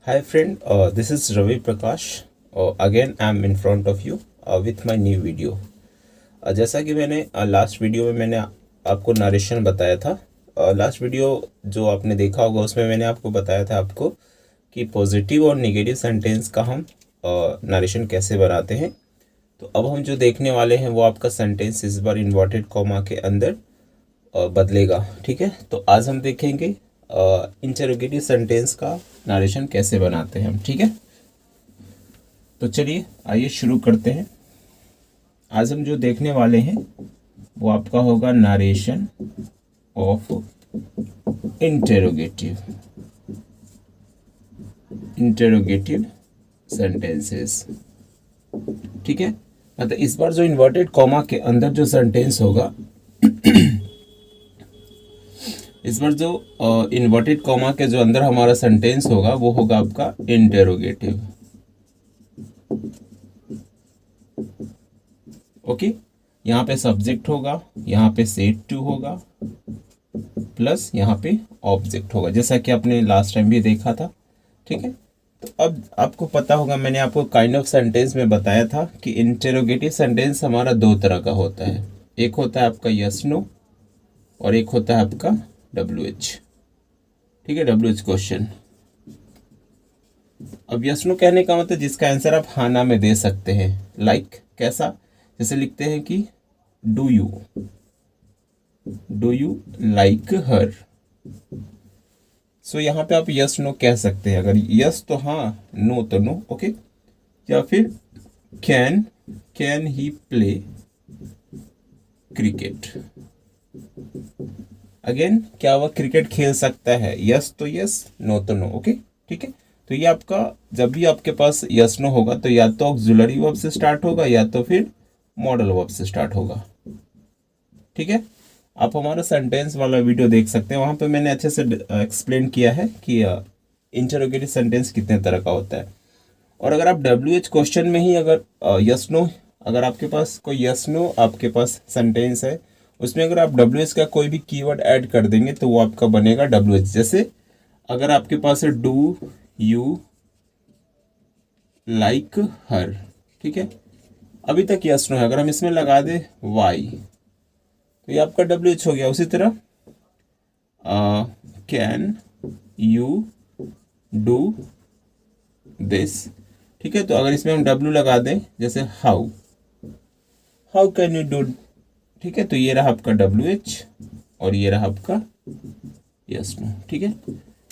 Hi friend, this is Ravi Prakash. Again, I'm in front of you with my new video. जैसा कि मैंने last video में मैंने आपको नरेशन बताया था। लास्ट वीडियो जो आपने देखा होगा उसमें मैंने आपको बताया था आपको कि पॉजिटिव और नेगेटिव सेंटेंस का हम नरेशन कैसे बनाते हैं। तो अब हम जो देखने वाले हैं वो आपका सेंटेंस इस बार इन्वर्टेड कॉमा के अंदर बदलेगा। ठीक है, तो आज हम देखेंगे इंटरोगेटिव सेंटेंस का नरेशन कैसे बनाते हैं हम। ठीक है, तो चलिए आइए शुरू करते हैं। आज हम जो देखने वाले हैं वो आपका होगा नरेशन ऑफ इंटरोगेटिव सेंटेंसेस। ठीक है, मतलब इस बार जो इन्वर्टेड कॉमा के अंदर जो सेंटेंस होगा इस बार जो इन्वर्टेड कॉमा के जो अंदर हमारा सेंटेंस होगा वो होगा आपका इंटरोगेटिव। ओके, यहाँ पे सब्जेक्ट होगा, यहाँ पे सेट टू होगा, प्लस यहाँ पे ऑब्जेक्ट होगा, जैसा कि आपने लास्ट टाइम भी देखा था। ठीक है, तो अब आपको पता होगा, मैंने आपको काइंड ऑफ सेंटेंस में बताया था कि इंटरोगेटिव सेंटेंस हमारा दो तरह का होता है। एक होता है आपका यस नो और एक होता है आपका WH। ठीक है, WH क्वेश्चन। अब यस नो कहने का मतलब जिसका आंसर आप हाँ ना में दे सकते हैं। लाइक कैसा, जैसे लिखते हैं कि डू यू लाइक हर। सो यहाँ पे आप यस नो कह सकते हैं। अगर यस तो हाँ, नो तो नो। ओके, या फिर can he play cricket. Again, क्या वह क्रिकेट खेल सकता है? यस तो यस, नो तो नो। ओके, ठीक है, तो ये आपका जब भी आपके पास यस नो होगा तो या तो ऑक्सिलरी वर्ब से स्टार्ट होगा या तो फिर मॉडल वर्ब से स्टार्ट होगा। ठीक है, आप हमारा सेंटेंस वाला वीडियो देख सकते हैं, वहां पे मैंने अच्छे से एक्सप्लेन किया है कि इंटरोगेटिव सेंटेंस कितने तरह का होता है। और अगर आप WH क्वेश्चन में ही अगर यस नो, अगर आपके पास कोई यस नो आपके पास सेंटेंस है, उसमें अगर आप WH का कोई भी कीवर्ड ऐड कर देंगे तो वो आपका बनेगा WH। जैसे अगर आपके पास है डू यू लाइक हर। ठीक है, अभी तक यस नो है, अगर हम इसमें लगा दे वाई तो ये आपका WH हो गया। उसी तरह कैन यू डू दिस। ठीक है, तो अगर इसमें हम W लगा दें, जैसे हाउ कैन यू डू। ठीक है, तो ये रहा आपका WH और ये रहा आपका यस नो। ठीक है,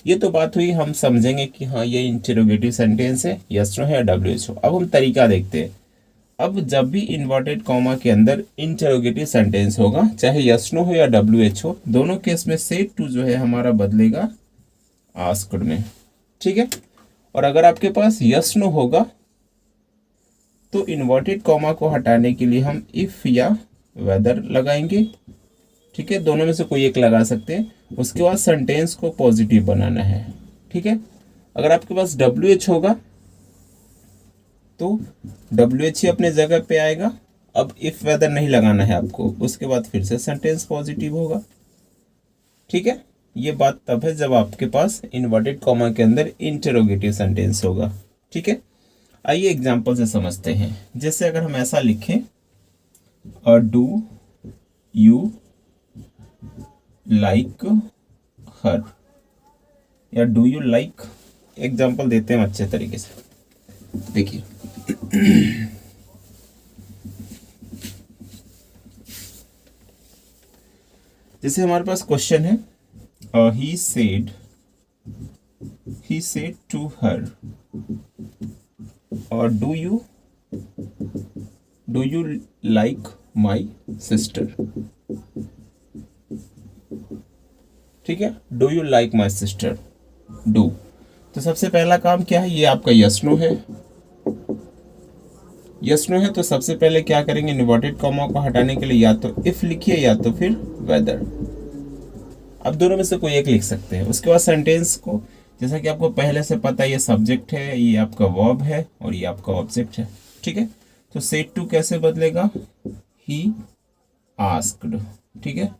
ये तो बात हुई, हम समझेंगे कि हाँ ये इंटरोगेटिव सेंटेंस है, यस नो है या WH हो। अब हम तरीका देखते हैं। अब जब भी इन्वर्टेड कॉमा के अंदर इंटरोगेटिव सेंटेंस होगा, चाहे यस नो हो या WH हो, दोनों केस में सेट टू जो है हमारा बदलेगा आस्क्ड में। ठीक है, और अगर आपके पास यस नो होगा तो इन्वर्टेड कॉमा को हटाने के लिए हम इफ या वेदर लगाएंगे। ठीक है, दोनों में से कोई एक लगा सकते हैं। उसके बाद सेंटेंस को पॉजिटिव बनाना है। ठीक है, अगर आपके पास WH होगा तो WH ही अपने जगह पे आएगा। अब इफ वेदर नहीं लगाना है आपको, उसके बाद फिर से सेंटेंस पॉजिटिव होगा। ठीक है, ये बात तब है जब आपके पास इन्वर्टेड कॉमा के अंदर इंटरोगेटिव सेंटेंस होगा। ठीक है, आइए एग्जांपल से समझते हैं। जैसे अगर हम ऐसा लिखें, डू यू लाइक हर, या डू यू लाइक। एग्जांपल देते हैं अच्छे तरीके से, देखिए। जैसे हमारे पास क्वेश्चन है, ही सेड टू हर, और do you like my sister. ठीक है, do you like my sister, do. तो सबसे पहला काम क्या है, ये आपका यस नो है। यस नो है तो सबसे पहले क्या करेंगे, इन्वर्टेड कॉमा को हटाने के लिए या तो इफ लिखिए या तो फिर वेदर। अब दोनों में से कोई एक लिख सकते हैं। उसके बाद सेंटेंस को, जैसा कि आपको पहले से पता है, ये सब्जेक्ट है, ये आपका वर्ब है और ये आपका ऑब्जेक्ट है। ठीक है, तो सेड टू कैसे बदलेगा, ही आस्क्ड। ठीक है,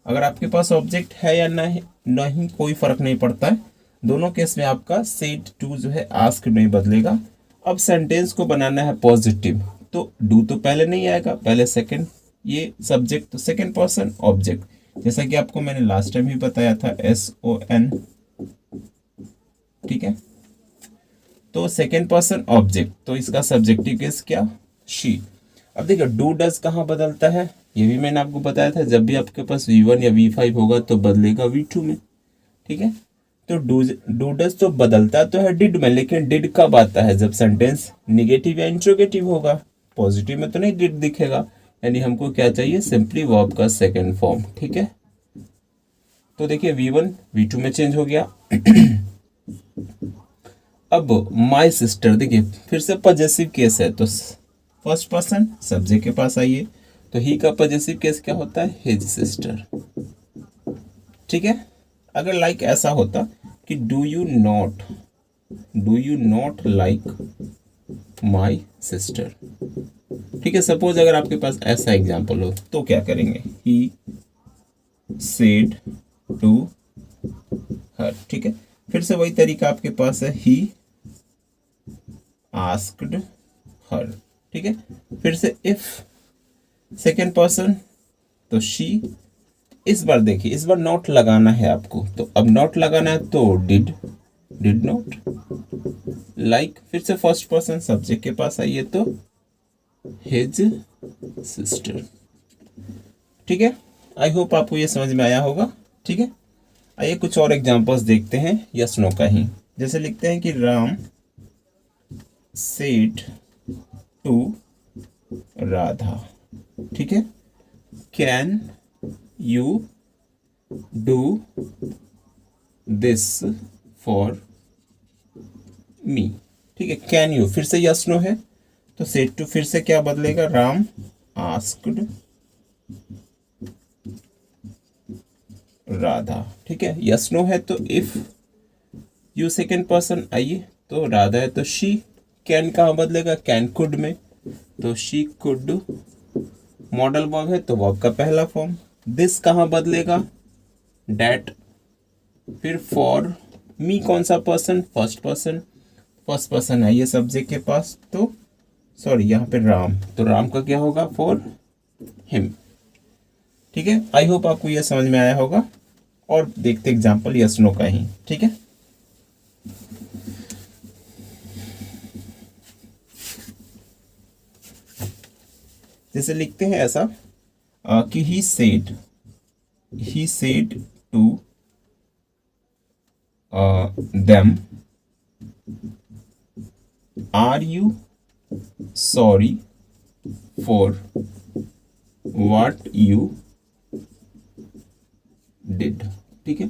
अगर आपके पास ऑब्जेक्ट है या नहीं कोई फर्क नहीं पड़ता है, दोनों केस में आपका सेड टू जो है आस्क्ड में बदलेगा। अब सेंटेंस को बनाना है पॉजिटिव, तो डू तो पहले नहीं आएगा, पहले सेकंड, ये सब्जेक्ट तो सेकंड पर्सन ऑब्जेक्ट, जैसा कि आपको मैंने लास्ट टाइम ही बताया था, SON, ठीक है। तो सेकंड पर्सन ऑब्जेक्ट, तो इसका सब्जेक्टिव केस क्या, शी। अब देखिए डू डज कहाँ बदलता है, ये भी मैंने आपको बताया था, जब भी आपके पास V1 या V5 होगा तो बदलेगा V2 में, ठीक है। तो डू डज तो बदलता तो है डिड में, लेकिन डिड कब आता है, जब सेंटेंस निगेटिव या इंट्रोगेटिव होगा, पॉजिटिव में तो नहीं डिड दिखेगा। यानी हमको क्या चाहिए, सिंपली वर्ब का सेकंड फॉर्म, ठीक है। तो देखिए V1 V2 में चेंज हो गया। अब माई सिस्टर, देखिए फिर से पॉजेसिव केस है, तो फर्स्ट पर्सन सब्जेक्ट के पास आइए, तो ही का पॉजेसिव केस क्या होता है, हिज सिस्टर, ठीक है। अगर लाइक ऐसा होता कि do you not like my sister, ठीक है। सपोज अगर आपके पास ऐसा एग्जाम्पल हो तो क्या करेंगे, ही सेड टू हर, ठीक है। फिर से वही तरीका आपके पास है, ही आस्क्ड हर, ठीक है। फिर से इफ सेकेंड पर्सन, तो शी। इस बार देखिए, इस बार नॉट लगाना है आपको, तो अब नॉट लगाना है तो डिड नॉट लाइक। फिर से फर्स्ट पर्सन सब्जेक्ट के पास आइए, तो हिज सिस्टर, ठीक है। आई होप आपको ये समझ में आया होगा, ठीक है। आइए कुछ और एग्जांपल्स देखते हैं यस नो का ही। जैसे लिखते हैं कि राम सेड टू राधा, ठीक है। Can you do this for me, ठीक है। कैन यू फिर से यस नो है, तो सेड टू फिर से क्या बदलेगा, राम आस्क्ड राधा, ठीक है। यस नो है तो इफ, यू सेकेंड पर्सन आइए, तो राधा है तो शी। कैन कहाँ बदलेगा, कैन कुड में, तो शी कुड। मॉडल वर्ब है तो वर्ब का पहला फॉर्म। दिस कहाँ बदलेगा, डैट। फिर फॉर मी कौन सा पर्सन, फर्स्ट पर्सन है ये सब्जेक्ट के पास, तो सॉरी यहाँ पे राम, तो राम का क्या होगा, फॉर हिम, ठीक है। आई होप आपको यह समझ में आया होगा। और देखते एग्जाम्पल यस नो का ही, ठीक है। जैसे लिखते हैं ऐसा कि he said to them, are you sorry for what you did, ठीक है।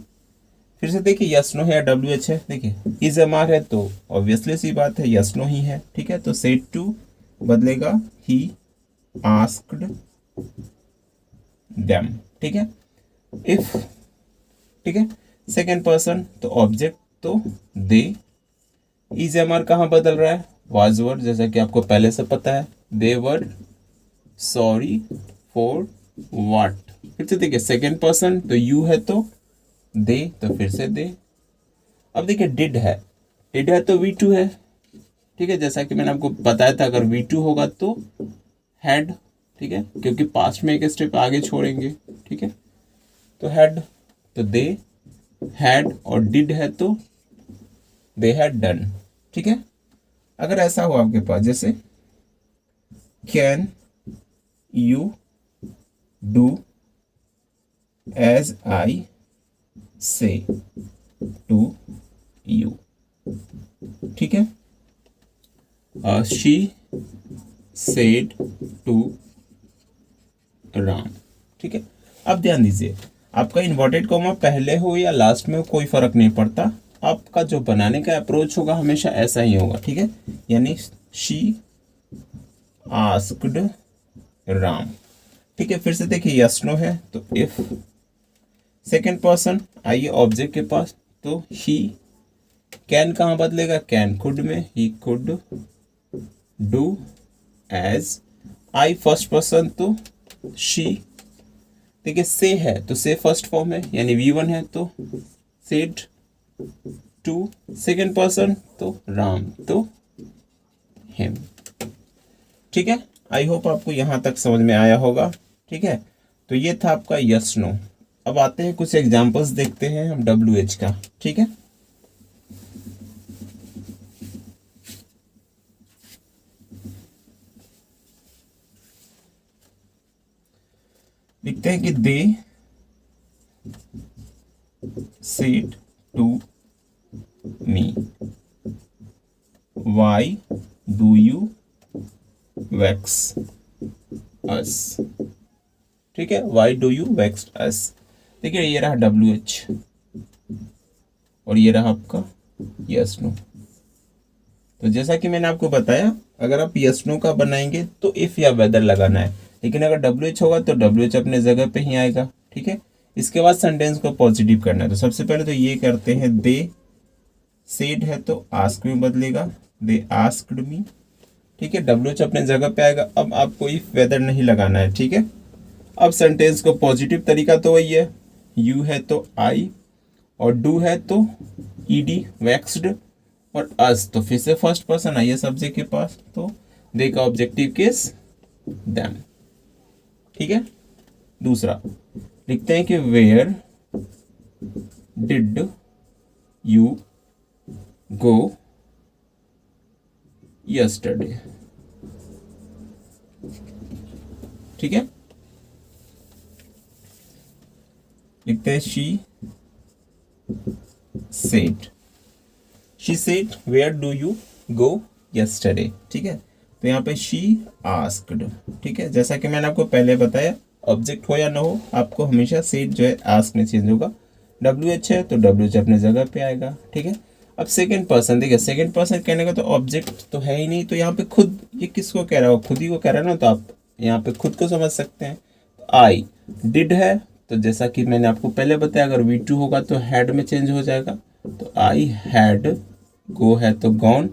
फिर से देखिए यस नो है या WH है, देखिए इज MR है तो ऑब्वियसली सी बात है यस नो ही है, ठीक है। तो सेड टू बदलेगा ही आस्क्ड देम, ठीक है। इफ, ठीक है, सेकेंड पर्सन तो ऑब्जेक्ट, तो दे। इज MR कहाँ बदल रहा है, वाज वर, जैसा कि आपको पहले से पता है, दे वर सॉरी फॉर व्हाट। फिर से देखिए सेकेंड पर्सन तो यू है तो दे, तो फिर से दे। अब देखिए डिड है तो V2 है, ठीक है। जैसा कि मैंने आपको बताया था, अगर V2 होगा तो हैड, ठीक है, क्योंकि पास्ट में एक स्टेप आगे छोड़ेंगे, ठीक है। तो हैड, तो दे हैड, और डिड है तो दे हैड डन, ठीक है। अगर ऐसा हो आपके पास, जैसे can you do as I say to you, ठीक है। शी सेड टू राम, ठीक है। अब ध्यान दीजिए, आपका इन्वर्टेड कॉमा पहले हो या लास्ट में हो कोई फर्क नहीं पड़ता, आपका जो बनाने का अप्रोच होगा हमेशा ऐसा ही होगा, ठीक है। यानी शी आस्क्ड राम, ठीक है। फिर से देखिए यस नो है तो इफ, सेकेंड पर्सन आइए ऑब्जेक्ट के पास, तो ही। कैन कहाँ बदलेगा, can could may, he could do as I, first person तो शी। देखिए से है तो से फर्स्ट फॉर्म है, यानी V1 है तो सेड टू, सेकेंड पर्सन तो राम, तो हिम। ठीक है, आई होप आपको यहाँ तक समझ में आया होगा। ठीक है, तो ये था आपका यस नो। अब आते हैं कुछ एग्जांपल्स देखते हैं हम WH का। ठीक है, लिखते हैं कि they said to me, why do you wax us. ठीक है, why do you wax us. देखिए ये रहा WH और ये रहा आपका यस नो। तो जैसा कि मैंने आपको बताया, अगर आप यस नो का बनाएंगे तो इफ या वेदर लगाना है, लेकिन अगर WH होगा तो WH अपने जगह पे ही आएगा। ठीक है, इसके बाद सेंटेंस को पॉजिटिव करना है। तो सबसे पहले तो ये करते हैं, दे सेड है तो आस्क में बदलेगा, दे आस्क्ड मी। ठीक है, WH अपने जगह पे आएगा। अब आपको इफ वेदर नहीं लगाना है। ठीक है, अब सेंटेंस को पॉजिटिव तरीका तो वही है, यू है तो आई, और डू है तो ed वैक्स्ड, और अस तो फिर से फर्स्ट पर्सन आई है सब्जेक्ट के पास, तो दे का ऑब्जेक्टिव केस देम। ठीक है, दूसरा लिखते हैं कि where did you go yesterday. ठीक है, लिखते हैं she said where do you go yesterday. ठीक है, तो यहाँ पे शी आस्क्ड। ठीक है, जैसा कि मैंने आपको पहले बताया, ऑब्जेक्ट हो या ना हो, आपको हमेशा सेड जो है आस्क में चेंज होगा। WH है तो WH अपने जगह पे आएगा। ठीक है, अब सेकंड पर्सन, देखिए सेकंड पर्सन कहने का तो ऑब्जेक्ट तो है ही नहीं, तो यहाँ पे खुद, ये किसको कह रहा हो, खुद ही को कह रहा है ना, तो आप यहाँ पे खुद को समझ सकते हैं। आई डिड है, तो जैसा कि मैंने आपको पहले बताया, अगर V2 होगा तो हैड में चेंज हो जाएगा, तो आई हैड, गो है तो गॉन,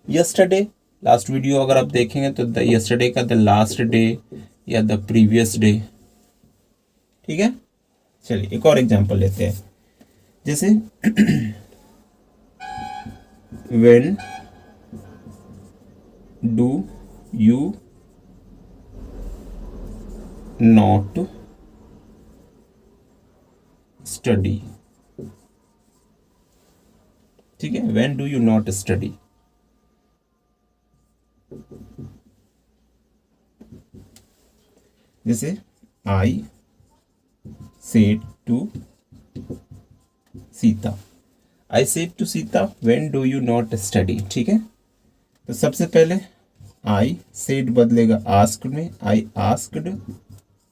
यस्टरडे, लास्ट वीडियो अगर आप देखेंगे तो द यस्टरडे का द लास्ट डे या द प्रीवियस डे। ठीक है, चलिए एक और एग्जांपल लेते हैं, जैसे when do you not study. ठीक है, when do you not study. जैसे I said to Sita, I said to Sita when do you not study. ठीक है, तो सबसे पहले आई सेड बदलेगा आस्क्ड में, आई आस्क्ड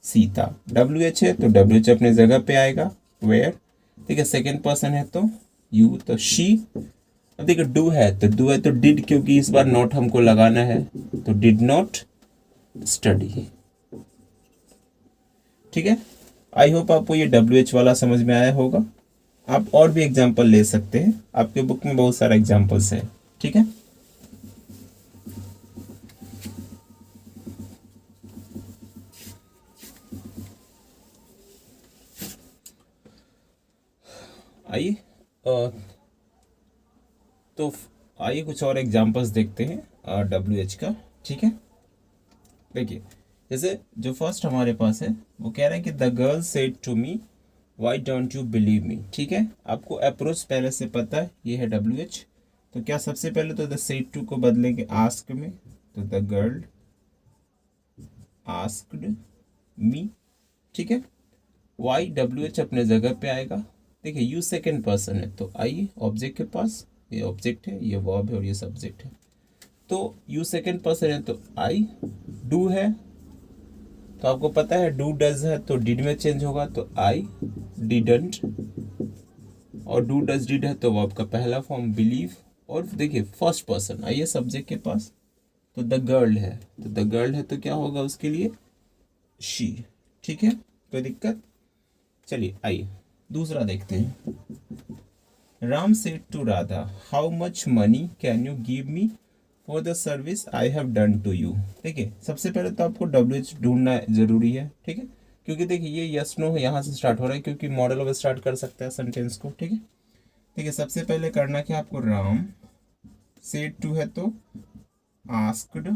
सीता। WH है तो WH अपने जगह पे आएगा, वेयर। ठीक है, सेकेंड पर्सन है तो यू, तो शी। अब देखिए डू है तो डिड, क्योंकि इस बार नॉट हमको लगाना है, तो डिड नॉट स्टडी। ठीक है, आई होप आपको ये WH वाला समझ में आया होगा। आप और भी एग्जाम्पल ले सकते हैं, आपके बुक में बहुत सारा एग्जाम्पल्स है। ठीक है, आइए तो आइए कुछ और एग्जाम्पल्स देखते हैं WH का। ठीक है, देखिए जैसे जो फर्स्ट हमारे पास है, वो कह रहा है कि the girl said to me why don't you believe me. ठीक है, आपको अप्रोच पहले से पता है, ये है WH। तो क्या सबसे पहले तो द सेड टू को बदलेंगे आस्क में, तो द गर्ल आस्क्ड मी। ठीक है, वाई WH अपने जगह पे आएगा। देखिए यू सेकेंड पर्सन है, तो आइए ऑब्जेक्ट के पास, ये ऑब्जेक्ट है, ये वर्ब है और ये सब्जेक्ट है। तो यू सेकेंड पर्सन है तो आई, डू है तो आपको पता है डू डज है तो डिड में चेंज होगा, तो आई डिडंट, और डू डज डिड है तो वर्ब का पहला फॉर्म बिलीव। और देखिए फर्स्ट पर्सन, आइए सब्जेक्ट के पास, तो द गर्ल है, तो द गर्ल है तो क्या होगा उसके लिए, शी। ठीक है, कोई दिक्कत। चलिए आइए दूसरा देखते हैं। Ram said to Radha how much money can you give me for the service I have done to you. देखिए सबसे पहले तो आपको WH ढूंढना जरूरी है। ठीक है, क्योंकि देखिए ये यस नो यहाँ से स्टार्ट हो रहा है, क्योंकि मॉडल ऑफ स्टार्ट कर सकता है सेंटेंस को। ठीक है, ठीक है, सबसे पहले करना क्या आपको, राम सेड टू है तो आस्क्ड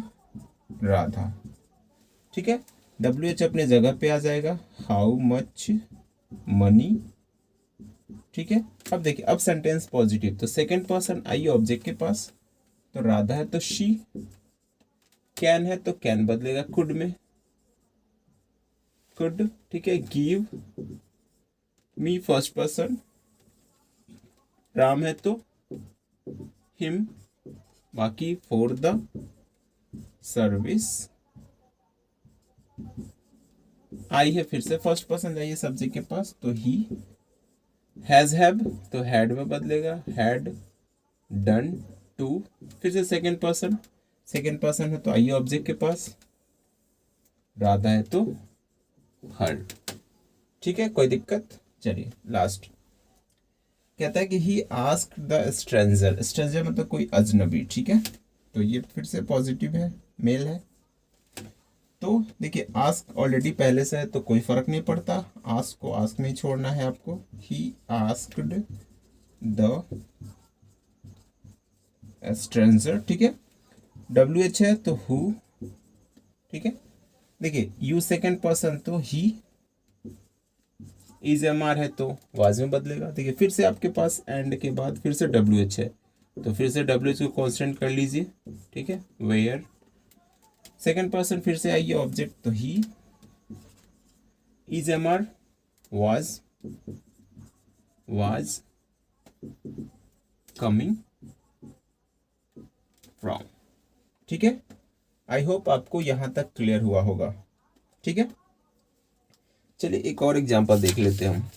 राधा। ठीक है, WH अपने जगह पे आ जाएगा, हाउ मच मनी। ठीक है, अब देखिए, अब सेंटेंस पॉजिटिव तो सेकंड पर्सन आइए ऑब्जेक्ट के पास, तो राधा है तो शी, कैन है तो कैन बदलेगा कुड में, कुड। ठीक है, give me first person, Ram है तो हिम, बाकी फॉर द सर्विस, आई है फिर से फर्स्ट पर्सन, जाइए सब्जेक्ट के पास, तो ही, हैज हैव तो हैड में बदलेगा, हैड डन टू, फिर से सेकंड पर्सन है तो आइए ऑब्जेक्ट के पास, राधा है तो हर। ठीक है, कोई दिक्कत। चलिए लास्ट कहता है कि he asked the stranger, stranger मतलब कोई अजनबी। ठीक है, तो ये फिर से पॉजिटिव है, मेल है। तो देखिए, आस्क ऑलरेडी पहले से है तो कोई फर्क नहीं पड़ता, आस्क को आस्क में ही छोड़ना है आपको। He asked the stranger. ठीक है, WH है तो हु। ठीक है, देखिए यू सेकंड पर्सन तो ही, इज MR है तो वाज में बदलेगा। देखिए फिर से आपके पास एंड के बाद फिर से WH है, तो फिर से WH को कांस्टेंट कर लीजिए। ठीक है, वेयर सेकंड पर्सन फिर से आइए ऑब्जेक्ट, तो he, is MR was coming from. ठीक है, आई होप आपको यहां तक क्लियर हुआ होगा। ठीक है, चलिए एक और एग्जांपल देख लेते हैं हम।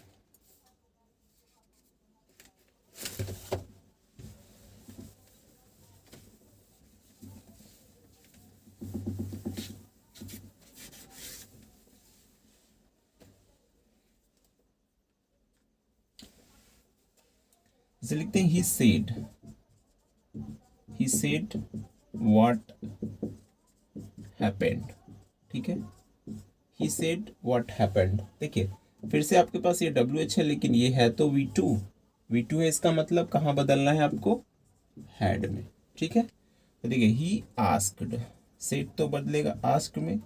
इसे लिखते हैं, he said what happened। ठीक है, he said what happened। देखिए फिर से आपके पास ये WH है, लेकिन ये है तो V2 है, इसका मतलब कहाँ बदलना है आपको, हैड में। ठीक है, तो देखिए ही आस्क्ड, सेड तो बदलेगा आस्क्ड में,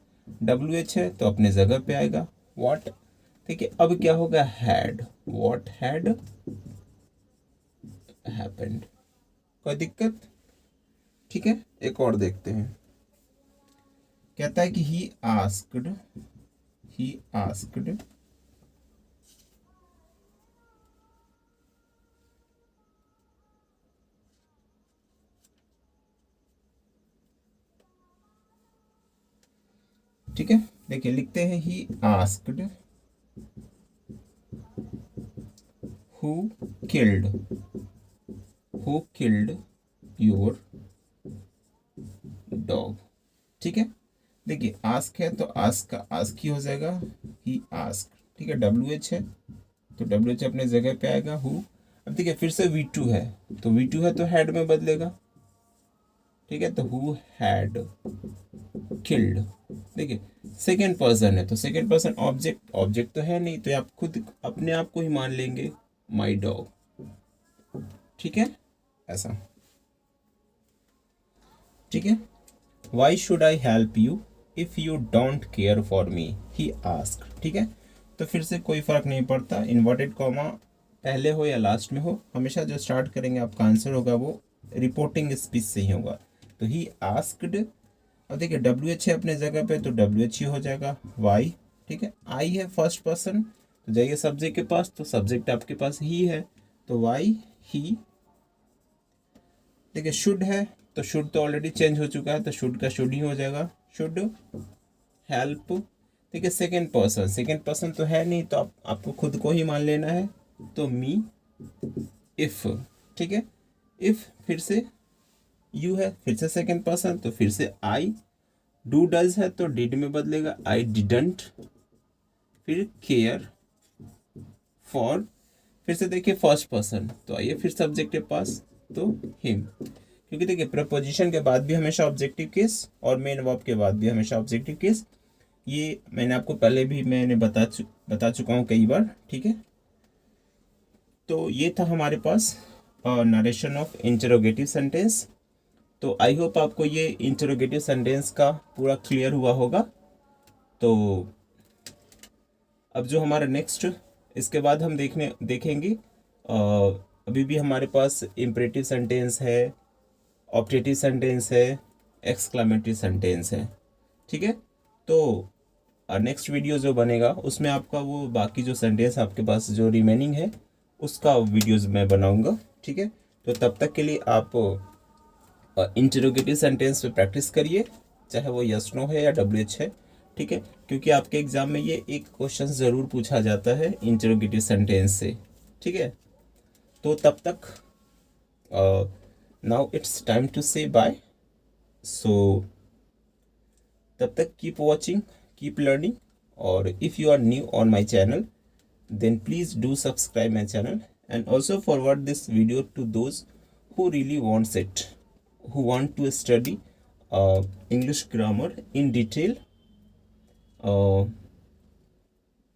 WH है तो अपने जगह पे आएगा, व्हाट। देखिए अब क्या होगा, हैड, व्हाट हैड हैपेंड। कोई दिक्कत। ठीक है, एक और देखते हैं। कहता है कि ही आस्क्ड ठीक है, देखिए लिखते हैं, he asked who killed your dog. ठीक है, देखिए आस्क है तो आस्क का आस्क ही हो जाएगा, ही आस्क। ठीक है, WH है तो WH अपने जगह पे आएगा, हु। अब देखिए फिर से V2 है तो V2 है तो हैड में बदलेगा। ठीक है, तो हु हैड किल्ड। देखिए सेकेंड पर्सन है तो सेकेंड पर्सन ऑब्जेक्ट तो है नहीं, तो आप खुद अपने आप को ही मान लेंगे, माई डॉग। ठीक है, ऐसा। ठीक है, why should I help you if you don't care for me, he ask. ठीक है, तो फिर से कोई फर्क नहीं पड़ता, इन्वर्टेड कॉमा पहले हो या लास्ट में हो, हमेशा जो स्टार्ट करेंगे आपका आंसर होगा वो रिपोर्टिंग स्पीच से ही होगा। तो ही आस्क्ड, अब देखिए WH है अपने जगह पे तो WH ही हो जाएगा, वाई। ठीक है, आई है फर्स्ट पर्सन तो जाइए सब्जेक्ट के पास, तो सब्जेक्ट आपके पास ही है तो वाई ही। देखिए शुड है तो शुड तो ऑलरेडी चेंज हो चुका है तो शुड का शुड ही हो जाएगा, शुड हेल्प। ठीक है, सेकेंड पर्सन तो है नहीं तो आपको खुद को ही मान लेना है, तो मी। इफ, ठीक है, इफ फिर से यू है, फिर से सेकेंड पर्सन तो फिर से आई, डू डज है तो डिड में बदलेगा, आई डिडंट, फिर केयर फॉर, फिर से देखिए फर्स्ट पर्सन तो आइए फिर सब्जेक्ट के पास, तो हिम। क्योंकि देखिए प्रपोजिशन के बाद भी हमेशा ऑब्जेक्टिव केस और मेन वर्ब के बाद भी हमेशा ऑब्जेक्टिव केस, ये मैंने आपको पहले भी बता चुका हूँ कई बार। ठीक है, तो ये था हमारे पास नरेशन ऑफ इंटरोगेटिव सेंटेंस। तो आई होप आपको ये इंटरोगेटिव सेंटेंस का पूरा क्लियर हुआ होगा। तो अब जो हमारा नेक्स्ट, इसके बाद हम देखेंगे अभी भी हमारे पास इम्परेटिव सेंटेंस है, ऑप्टेटिव सेंटेंस है, एक्सक्लामेटरी सेंटेंस है। ठीक है, तो नेक्स्ट वीडियो जो बनेगा उसमें आपका वो बाकी जो सेंटेंस आपके पास जो रिमेनिंग है उसका वीडियोस मैं बनाऊंगा। ठीक है, तो तब तक के लिए आप इंटरोगेटिव सेंटेंस पे प्रैक्टिस करिए, चाहे वो यस नो है या WH है। ठीक है, क्योंकि आपके एग्जाम में ये एक क्वेश्चन ज़रूर पूछा जाता है इंटरोगेटिव सेंटेंस से। ठीक है, तो तब तक now it's time to say bye. So तब तक कीप वॉचिंग, कीप लर्निंग, और if you are new on my channel then please do subscribe my channel and also forward this video to those who really wants it, who want to study English grammar in detail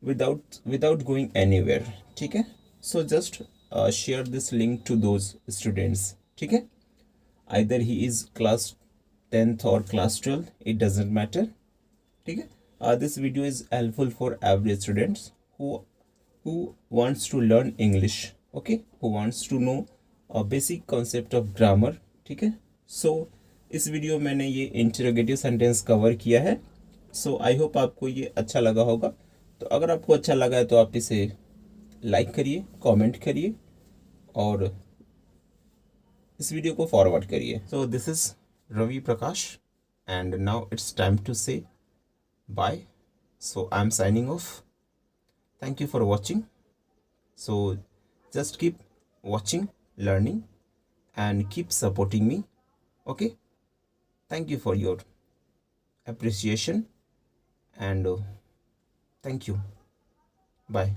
without going anywhere. ठीक है, so just share this link to those students. ठीक है, either he is class 10th or class 12, it doesn't matter. ठीक है, this video is helpful for every students who wants to learn English, okay, who wants to know a basic concept of grammar. ठीक है, so इस video में मैंने ये interrogative sentence cover किया है। so आई होप आपको ये अच्छा लगा होगा। तो अगर आपको अच्छा लगा है तो आप इसे लाइक करिए, कमेंट करिए और इस वीडियो को फॉरवर्ड करिए। so this is Ravi Prakash and now it's time to say bye. so I'm signing off. Thank you for watching. So just keep watching, learning, and keep supporting me. Okay, thank you for your appreciation and thank you. Bye.